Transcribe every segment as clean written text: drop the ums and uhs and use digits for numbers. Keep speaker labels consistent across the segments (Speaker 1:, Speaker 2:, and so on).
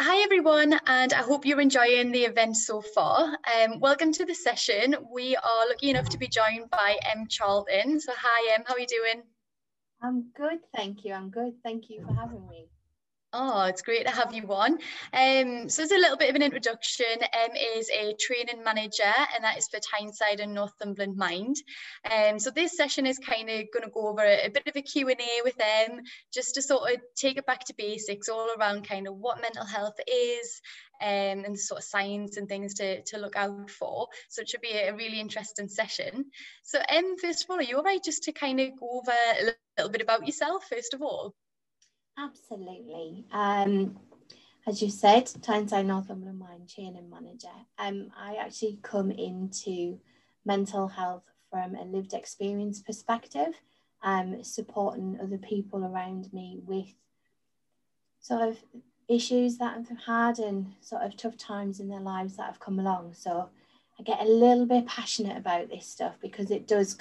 Speaker 1: Hi everyone, and I hope you're enjoying the event so far. Welcome to the session. We are lucky enough to be joined by Emm Charlton. So hi Em, how are you doing?
Speaker 2: I'm good, thank you. I'm good. Thank you for having me.
Speaker 1: Oh, it's great to have you on. So as a little bit of an introduction, is a training manager, and that is for Tyneside and Northumberland Mind. So this session is kind of going to go over a bit of a Q&A with them, just to sort of take it back to basics, all around kind of what mental health is, and the sort of signs and things to look out for. So it should be a really interesting session. So first of all, are you all right just to kind of go over a little bit about yourself, first of all?
Speaker 2: Absolutely. As you said, Tyneside Northumberland Mind training manager. I actually come into mental health from a lived experience perspective, supporting other people around me with sort of issues that I've had and sort of tough times in their lives that have come along. So I get a little bit passionate about this stuff because it does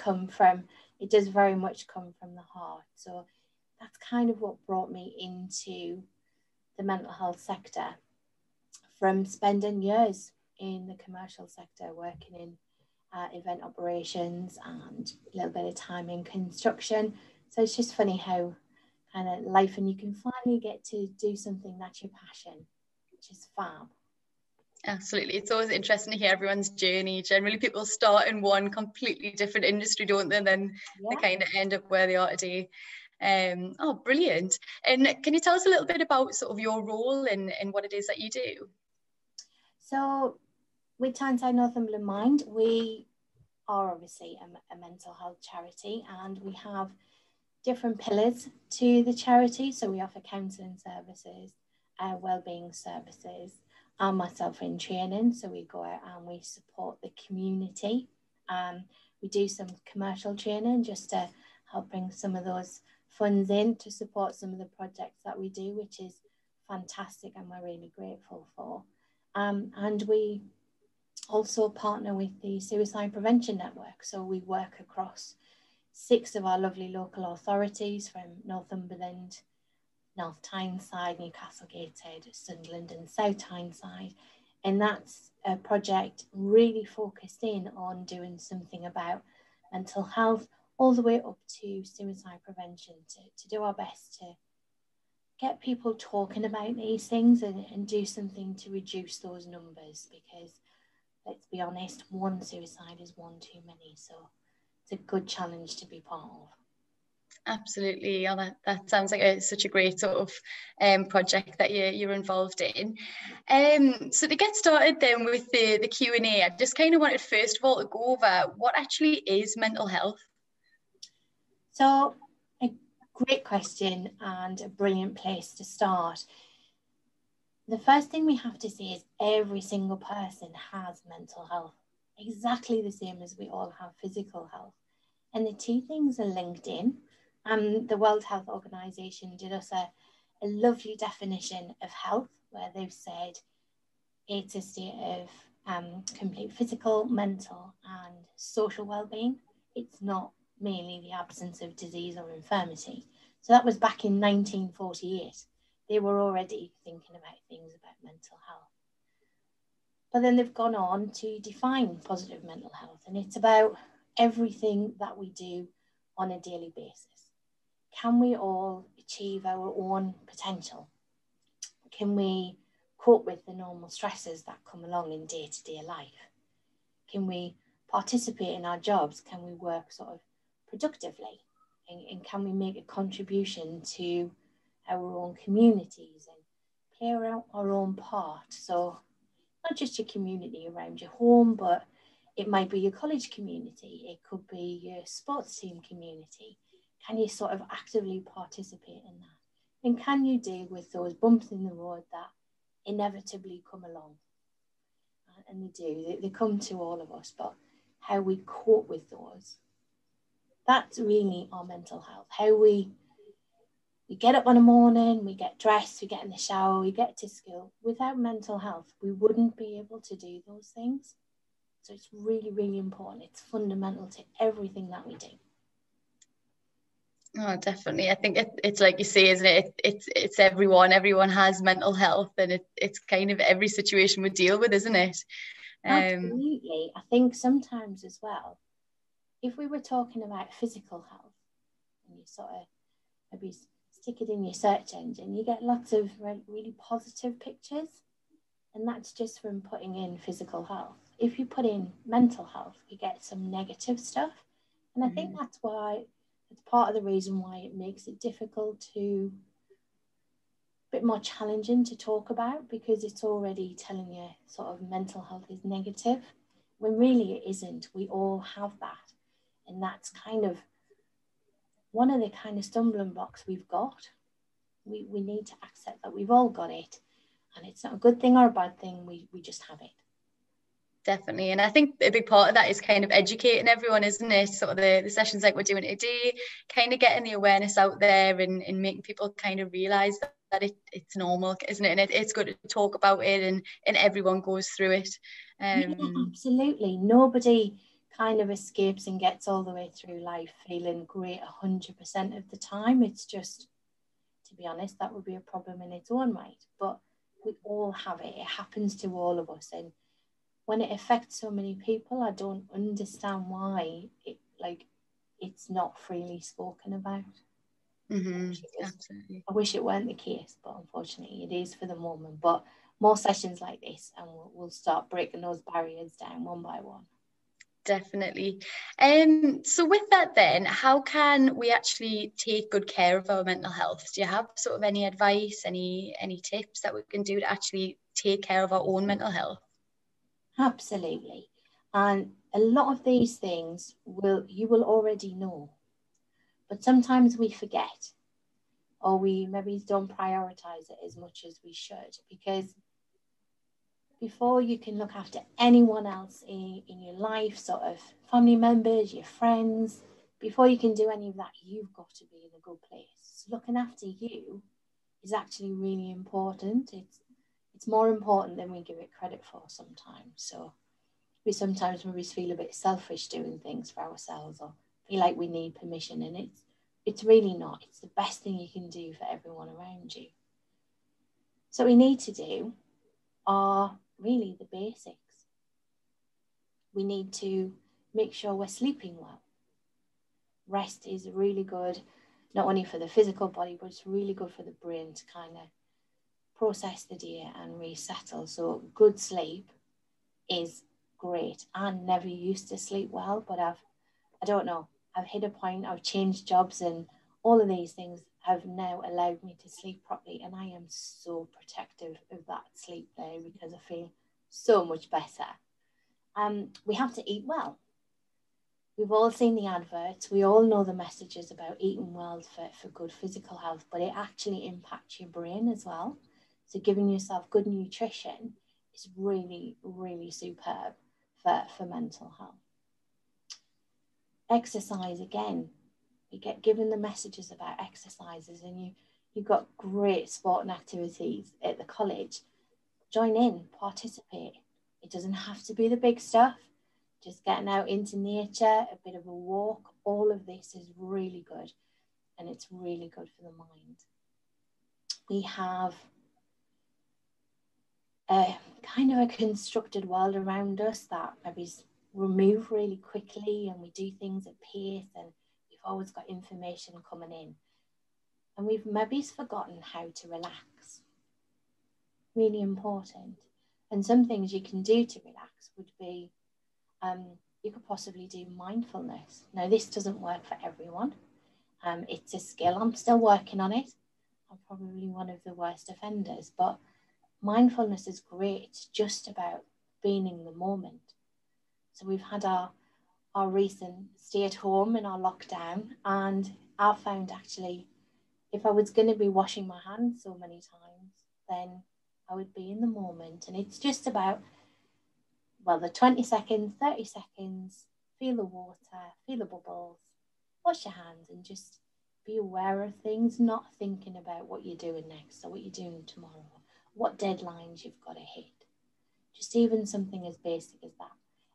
Speaker 2: very much come from the heart. So that's kind of what brought me into the mental health sector, from spending years in the commercial sector working in event operations and a little bit of time in construction. So it's just funny how kind of life, and you can finally get to do something that's your passion, which is fab.
Speaker 1: Absolutely. It's always interesting to hear everyone's journey. Generally, people start in one completely different industry, don't they? And then they kind of end up where they are today. Oh, brilliant. And can you tell us a little bit about sort of your role and what it is that you do?
Speaker 2: So with Tyneside Northumberland Mind, we are obviously a mental health charity, and we have different pillars to the charity. So we offer counselling services, wellbeing services, and myself in training. So we go out and we support the community. We do some commercial training just to help bring some of those funds in to support some of the projects that we do, which is fantastic and we're really grateful for. And we also partner with the Suicide Prevention Network. So we work across 6 of our lovely local authorities, from Northumberland, North Tyneside, Newcastle Gateshead, Sunderland and South Tyneside. And that's a project really focused in on doing something about mental health, all the way up to suicide prevention, to do our best to get people talking about these things and do something to reduce those numbers, because let's be honest, one suicide is one too many. So it's a good challenge to be part of.
Speaker 1: Absolutely. Yeah, that sounds like such a great sort of project that you're involved in. So to get started then with the Q&A, I just kind of wanted first of all to go over what actually is mental health.
Speaker 2: So a great question and a brilliant place to start. The first thing we have to say is every single person has mental health, exactly the same as we all have physical health. And the two things are linked in. The World Health Organization did us a lovely definition of health, where they've said it's a state of complete physical, mental and social well-being. It's not merely the absence of disease or infirmity. So that was back in 1948. They were already thinking about things about mental health. But then they've gone on to define positive mental health, and it's about everything that we do on a daily basis. Can we all achieve our own potential? Can we cope with the normal stresses that come along in day-to-day life? Can we participate in our jobs? Can we work sort of productively? And can we make a contribution to our own communities and play our own part? So not just your community around your home, but it might be your college community. It could be your sports team community. Can you sort of actively participate in that? And can you deal with those bumps in the road that inevitably come along? And they do, they come to all of us, but how we cope with those, that's really our mental health. How we get up in the morning, we get dressed, we get in the shower, we get to school. Without mental health, we wouldn't be able to do those things. So it's really, really important. It's fundamental to everything that we do.
Speaker 1: Oh, definitely. I think it's like you say, isn't it? It's everyone. Everyone has mental health, and it's kind of every situation we deal with, isn't it?
Speaker 2: Absolutely. I think sometimes as well, if we were talking about physical health, and you sort of maybe stick it in your search engine, you get lots of really positive pictures, and that's just from putting in physical health. If you put in mental health, you get some negative stuff, and I think that's why it's part of the reason why it makes it difficult to, a bit more challenging to talk about, because it's already telling you sort of mental health is negative, when really it isn't. We all have that, and that's kind of one of the kind of stumbling blocks we've got. We need to accept that we've all got it, and it's not a good thing or a bad thing. We just have it.
Speaker 1: Definitely. And I think a big part of that is kind of educating everyone, isn't it? Sort of the sessions like we're doing today, kind of getting the awareness out there, and making people kind of realise that it's normal, isn't it? And it's good to talk about it, and everyone goes through it.
Speaker 2: Yeah, absolutely. Nobody kind of escapes and gets all the way through life feeling great 100% of the time. It's just, to be honest, that would be a problem in its own right. But we all have it. It happens to all of us. And when it affects so many people, I don't understand why it's not freely spoken about.
Speaker 1: Absolutely.
Speaker 2: I wish it weren't the case, but unfortunately it is for the moment. But more sessions like this, and we'll start breaking those barriers down one by one.
Speaker 1: Definitely. So with that then, how can we actually take good care of our mental health? Do you have sort of any advice, any tips that we can do to actually take care of our own mental health?
Speaker 2: Absolutely. And a lot of these things you will already know, but sometimes we forget, or we maybe don't prioritize it as much as we should, because before you can look after anyone else in your life, sort of family members, your friends, before you can do any of that, you've got to be in a good place. So looking after you is actually really important. It's more important than we give it credit for sometimes. So we sometimes maybe feel a bit selfish doing things for ourselves, or feel like we need permission, and it's really not. It's the best thing you can do for everyone around you. So what we need to do are really the basics. We need to make sure we're sleeping well. Rest is really good, not only for the physical body, but it's really good for the brain to kind of process the day and resettle. So good sleep is great. I never used to sleep well, but I don't know, I've hit a point, I've changed jobs, and all of these things have now allowed me to sleep properly, and I am so protective of that sleep there, because I feel so much better. We have to eat well. We've all seen the adverts, we all know the messages about eating well for good physical health, but it actually impacts your brain as well. So giving yourself good nutrition is really, really superb for mental health. Exercise, again, we get given the messages about exercises, and you've got great sporting activities at the college. Join in, participate. It doesn't have to be the big stuff. Just getting out into nature, a bit of a walk, all of this is really good, and it's really good for the mind. We have a kind of a constructed world around us that maybe we move really quickly, and we do things at pace, and we've always got information coming in, and we've maybe forgotten how to relax. Really important. And some things you can do to relax would be, you could possibly do mindfulness. Now, this doesn't work for everyone. It's a skill. I'm still working on it. I'm probably one of the worst offenders, but mindfulness is great. It's just about being in the moment. So we've had our recent stay at home and our lockdown, and I found actually, if I was going to be washing my hands so many times, then I would be in the moment. And it's just about, well, the 20 seconds, 30 seconds, feel the water, feel the bubbles, wash your hands, and just be aware of things, not thinking about what you're doing next or what you're doing tomorrow, what deadlines you've got to hit. Just even something as basic as that.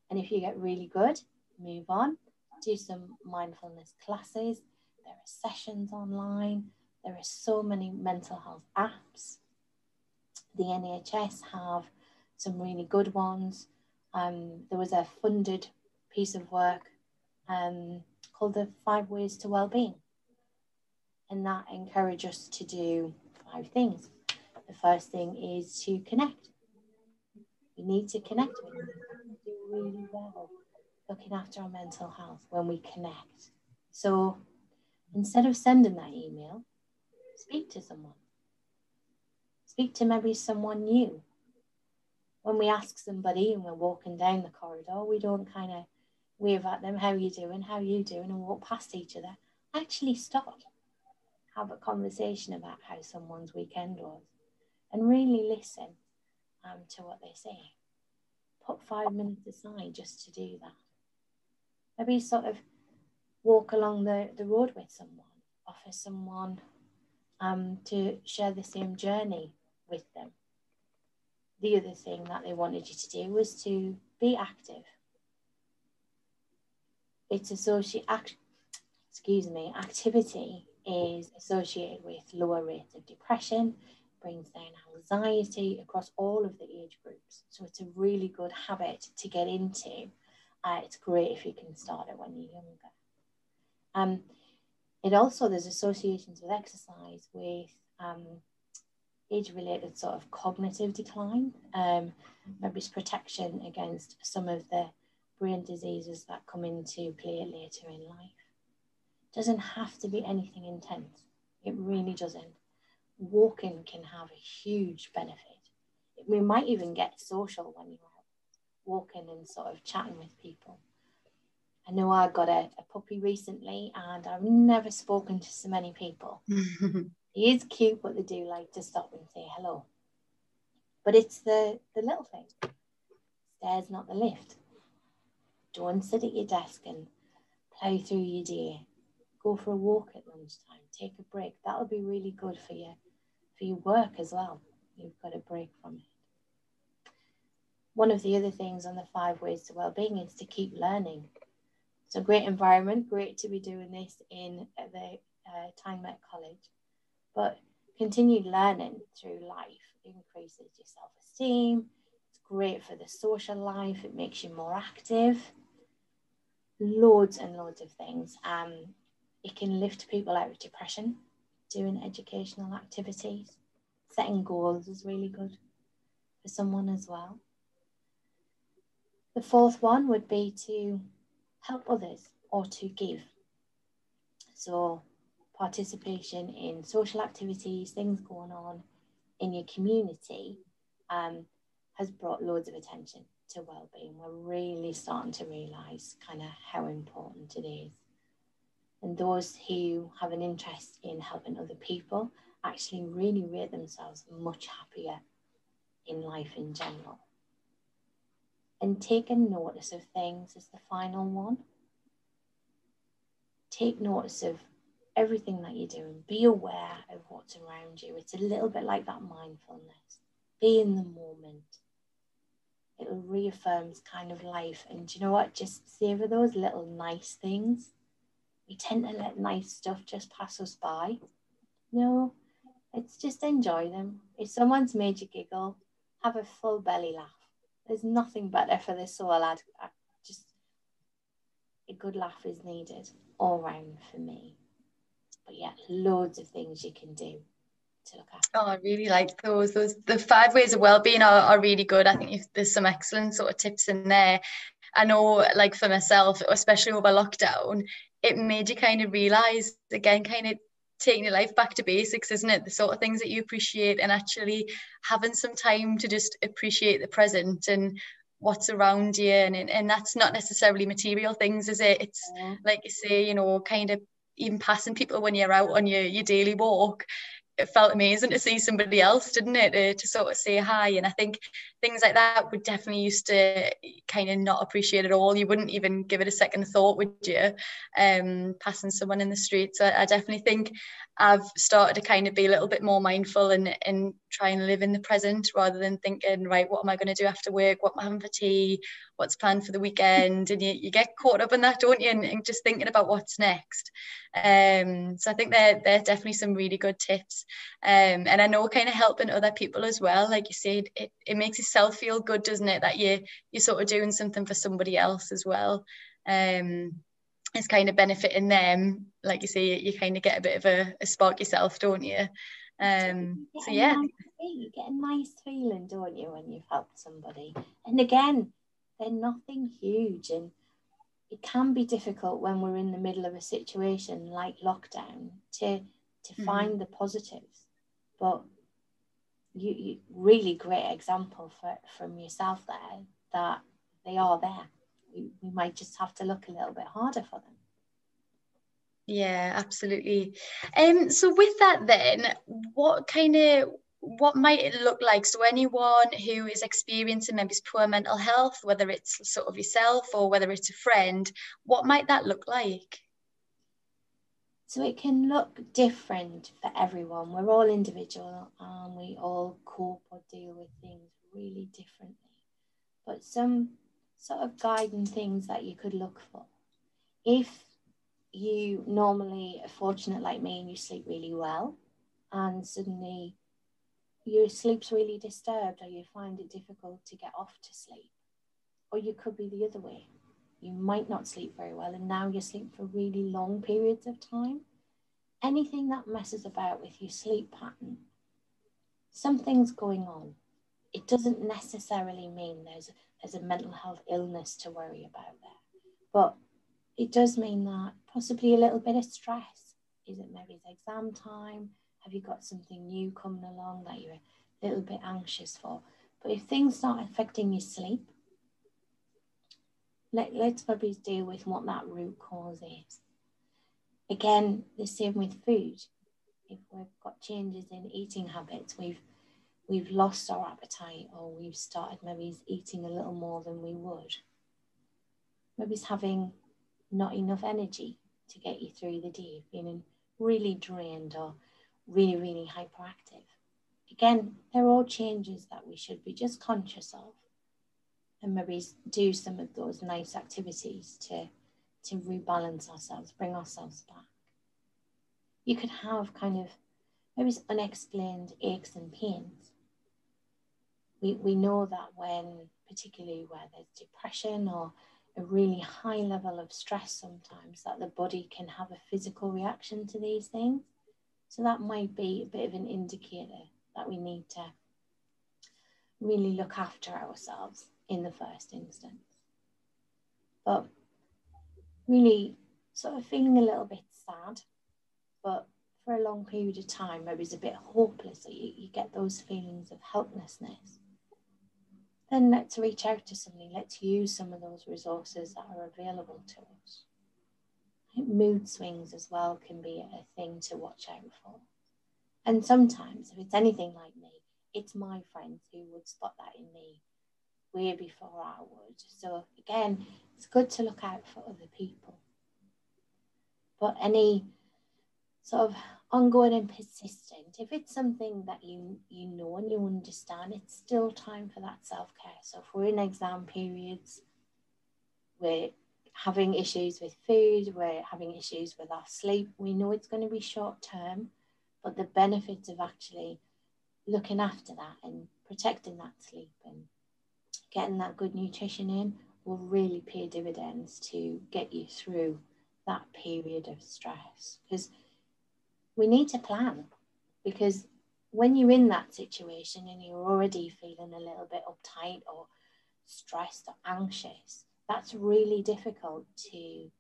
Speaker 2: And if you get really good, move on, do some mindfulness classes. there are sessions online, there are so many mental health apps. The NHS have some really good ones. There was a funded piece of work called the 5 Ways to Wellbeing, and that encouraged us to do 5 things. The first thing is to connect. We need to connect with people. We do really well looking after our mental health when we connect. So instead of sending that email, speak to someone. Speak to maybe someone new. When we ask somebody and we're walking down the corridor, we don't kind of wave at them, how you doing, and walk past each other. Actually stop. Have a conversation about how someone's weekend was and really listen to what they say. Put 5 minutes aside just to do that. Maybe sort of walk along the road with someone, offer someone to share the same journey with them. The other thing that they wanted you to do was to be active. It's activity is associated with lower rates of depression, brings down anxiety across all of the age groups. So it's a really good habit to get into. It's great if you can start it when you're younger. There's associations with exercise with age-related sort of cognitive decline. Maybe it's protection against some of the brain diseases that come into play later in life. It doesn't have to be anything intense. It really doesn't. Walking can have a huge benefit. We might even get social when you're out walking and sort of chatting with people. I know I got a puppy recently and I've never spoken to so many people. He is cute, but they do like to stop and say hello. But it's the little thing. Stairs, not the lift. Don't sit at your desk and plow through your day. Go for a walk at lunchtime. Take a break. That'll be really good for your work as well. You've got a break from it. One of the other things on the 5 Ways to Wellbeing is to keep learning. It's a great environment, great to be doing this in the Tyneside College. But continued learning through life increases your self-esteem. It's great for the social life. It makes you more active. Loads and loads of things. It can lift people out of depression, doing educational activities. Setting goals is really good for someone as well. The 4th one would be to help others or to give. So participation in social activities, things going on in your community has brought loads of attention to wellbeing. We're really starting to realise kind of how important it is. And those who have an interest in helping other people actually really rate themselves much happier in life in general. And taking notice of things is the final one. Take notice of everything that you're doing. Be aware of what's around you. It's a little bit like that mindfulness. Be in the moment. It reaffirms kind of life. And do you know what? Just savor those little nice things. We tend to let nice stuff just pass us by. No, it's just enjoy them. If someone's made you giggle, have a full belly laugh. There's nothing better for the soul. Just a good laugh is needed all round for me. But yeah, loads of things you can do to look after.
Speaker 1: Oh, I really like those. The 5 Ways of Wellbeing are really good. I think there's some excellent sort of tips in there. I know, like for myself, especially over lockdown, it made you kind of realise, again, kind of taking your life back to basics, isn't it? The sort of things that you appreciate and actually having some time to just appreciate the present and what's around you. And that's not necessarily material things, is it? It's like you say, kind of even passing people when you're out on your daily walk. It felt amazing to see somebody else, didn't it, to sort of say hi. And I think things like that would definitely used to kind of not appreciate at all. You wouldn't even give it a second thought, would you, passing someone in the street? So I definitely think I've started to kind of be a little bit more mindful and try and live in the present rather than thinking, right, what am I going to do after work? What am I having for tea? What's planned for the weekend? And you get caught up in that, don't you? And just thinking about what's next. So I think they're definitely some really good tips. And I know kind of helping other people as well. Like you said, it makes yourself feel good, doesn't it? That you're sort of doing something for somebody else as well. It's kind of benefiting them. Like you say, you kind of get a bit of a spark yourself, don't you? So yeah.
Speaker 2: You get a nice feeling, don't you, when you've helped somebody? And again, they're nothing huge, and it can be difficult when we're in the middle of a situation like lockdown to find the positives. But you really great example from yourself there, that they are there. We might just have to look a little bit harder for them.
Speaker 1: Yeah, absolutely. So with that then, what might it look like? So anyone who is experiencing maybe poor mental health, whether it's sort of yourself or whether it's a friend, what might that look like?
Speaker 2: So it can look different for everyone. We're all individual and we all cope or deal with things really differently. But some sort of guiding things that you could look for. If you normally are fortunate like me and you sleep really well, and suddenly your sleep's really disturbed, or you find it difficult to get off to sleep, or you could be the other way. You might not sleep very well and now you sleep for really long periods of time. Anything that messes about with your sleep pattern, something's going on. It doesn't necessarily mean there's a mental health illness to worry about there, but it does mean that possibly a little bit of stress. Is it maybe it's exam time? Have you got something new coming along that you're a little bit anxious for? But if things start affecting your sleep, let's maybe deal with what that root cause is. Again, the same with food. If we've got changes in eating habits, we've lost our appetite, or we've started maybe eating a little more than we would. Maybe it's having not enough energy to get you through the day, feeling really drained or really, really hyperactive. Again, they're all changes that we should be just conscious of, and maybe do some of those nice activities to rebalance ourselves, bring ourselves back. You could have kind of maybe unexplained aches and pains. We know that when, particularly where there's depression or a really high level of stress sometimes, that the body can have a physical reaction to these things. So that might be a bit of an indicator that we need to really look after ourselves in the first instance. But really sort of feeling a little bit sad, but for a long period of time, maybe it's a bit hopeless, so you get those feelings of helplessness. Then let's reach out to somebody. Let's use some of those resources that are available to us. Mood swings as well can be a thing to watch out for. And sometimes, if it's anything like me, it's my friends who would spot that in me way before I would. So again, it's good to look out for other people. But any sort of ongoing and persistent, if it's something that you know and you understand, it's still time for that self-care. So if we're in exam periods, we're having issues with food, we're having issues with our sleep, we know it's going to be short term, but the benefits of actually looking after that and protecting that sleep and getting that good nutrition in will really pay dividends to get you through that period of stress. Because we need to plan, because when you're in that situation and you're already feeling a little bit uptight or stressed or anxious, that's really difficult to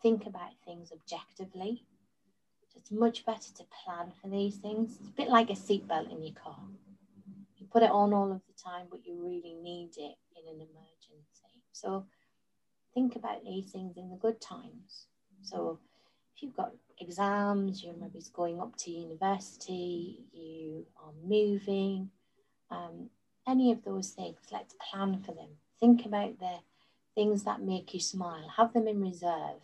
Speaker 2: think about things objectively. So it's much better to plan for these things. It's a bit like a seatbelt in your car. You put it on all of the time, but you really need it in an emergency. So think about these things in the good times. So if you've got exams, you're maybe going up to university, you are moving, any of those things, let's plan for them. Think about the things that make you smile. Have them in reserve.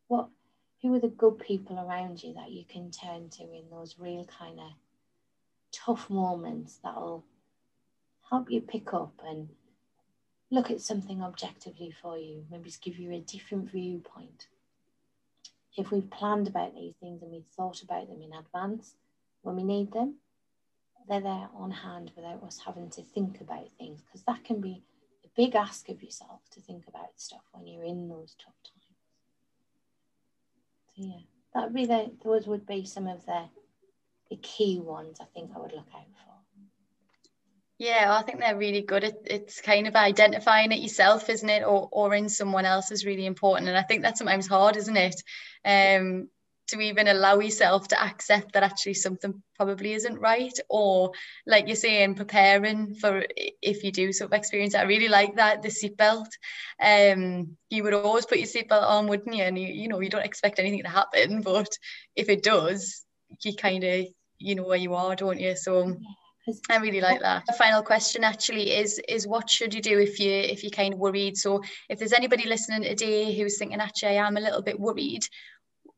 Speaker 2: Who are the good people around you that you can turn to in those real kind of tough moments that'll help you pick up and look at something objectively for you, maybe just give you a different viewpoint. If we've planned about these things and we've thought about them in advance, when we need them, they're there on hand without us having to think about things, because that can be a big ask of yourself to think about stuff when you're in those tough times. So yeah, those would be some of the key ones I think I would look out for.
Speaker 1: Yeah, I think they're really good. It's kind of identifying it yourself, isn't it? Or in someone else is really important. And I think that's sometimes hard, isn't it? To even allow yourself to accept that actually something probably isn't right. Or like you're saying, preparing for if you do sort of experience it. I really like that, the seatbelt. You would always put your seatbelt on, wouldn't you? And you know, you don't expect anything to happen, but if it does, you kind of, you know where you are, don't you? So I really like that. The final question actually is what should you do if you're kind of worried? So if there's anybody listening today who's thinking, actually, I am a little bit worried,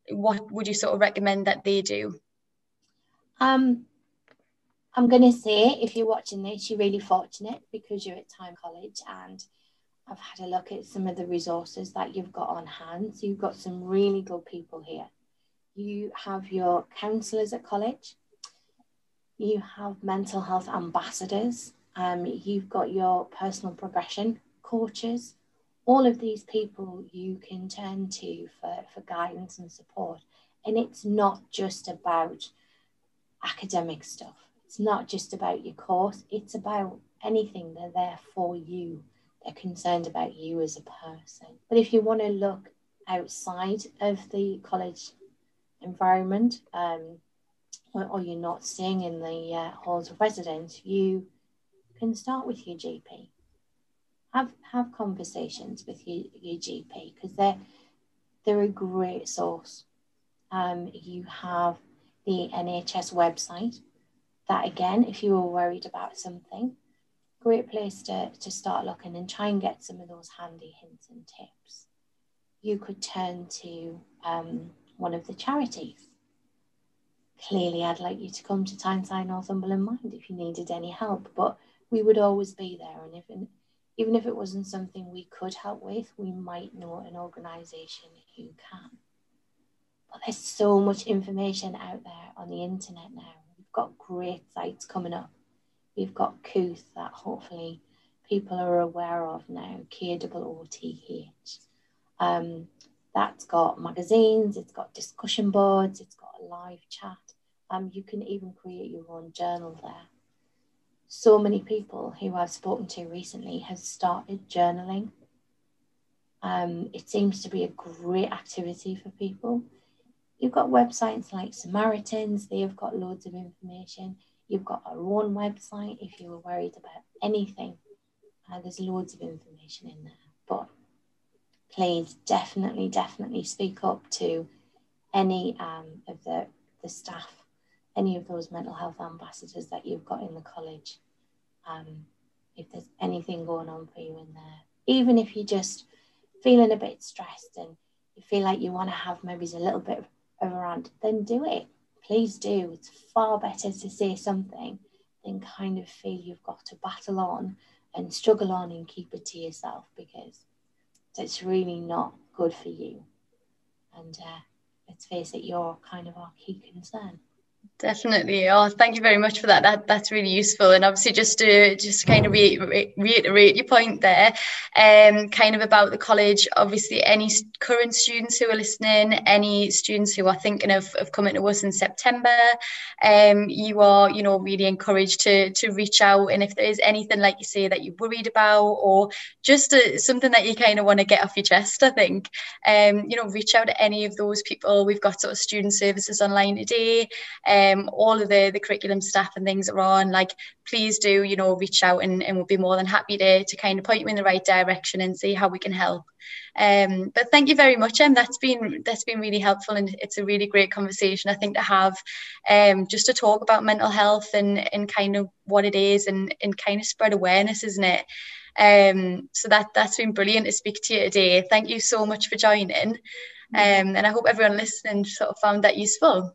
Speaker 1: what would you sort of recommend that they do?
Speaker 2: I'm going to say, if you're watching this, you're really fortunate because you're at Tyneside College, and I've had a look at some of the resources that you've got on hand. So you've got some really good people here. You have your counsellors at college. You have mental health ambassadors. You've got your personal progression coaches. All of these people you can turn to for guidance and support. And it's not just about academic stuff. It's not just about your course. It's about anything. They're there for you. They're concerned about you as a person. But if you want to look outside of the college environment, or you're not staying in the halls of residence, you can start with your GP. Have conversations with your GP, because they're a great source. You have the NHS website. That again, if you were worried about something, great place to start looking and try and get some of those handy hints and tips. You could turn to one of the charities. Clearly, I'd like you to come to Tyneside Northumberland Mind if you needed any help, but we would always be there. And even if it wasn't something we could help with, we might know an organisation who can. But there's so much information out there on the internet now. We've got great sites coming up. We've got Kooth that hopefully people are aware of now, KOOTH. That's got magazines, it's got discussion boards, it's got a live chat. You can even create your own journal there. So many people who I've spoken to recently have started journaling. It seems to be a great activity for people. You've got websites like Samaritans, they have got loads of information. You've got our own website if you were worried about anything. There's loads of information in there. But please definitely speak up to any of the staff, any of those mental health ambassadors that you've got in the college. If there's anything going on for you in there, even if you're just feeling a bit stressed and you feel like you want to have maybe a little bit of a rant, then do it. Please do. It's far better to say something than kind of feel you've got to battle on and struggle on and keep it to yourself, because it's really not good for you. And let's face it, you're kind of our key concern.
Speaker 1: Definitely. Oh, thank you very much for that. That's really useful. And obviously, just to kind of reiterate your point there, kind of about the college. Obviously, any current students who are listening, any students who are thinking of coming to us in September, you are, really encouraged to reach out. And if there is anything, like you say, that you're worried about, or just something that you kind of want to get off your chest, I think, reach out to any of those people. We've got sort of student services online today. All of the curriculum staff and things are on. Like, please do, reach out, and we'll be more than happy to kind of point you in the right direction and see how we can help. But thank you very much, Em. That's been really helpful, and it's a really great conversation, I think, to have, just to talk about mental health and kind of what it is, and kind of spread awareness, isn't it? So that's been brilliant to speak to you today. Thank you so much for joining. And I hope everyone listening sort of found that useful.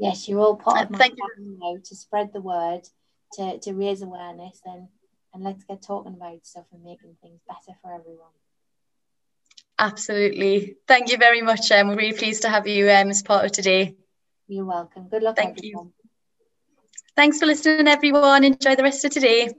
Speaker 2: Yes, you're all part of my
Speaker 1: Thank
Speaker 2: family now to spread the word, to raise awareness, and let's get talking about stuff and making things better for everyone.
Speaker 1: Absolutely. Thank you very much. We're really pleased to have you as part of today.
Speaker 2: You're welcome. Good luck,
Speaker 1: Thank
Speaker 2: everyone.
Speaker 1: you. Thanks for listening, everyone. Enjoy the rest of today.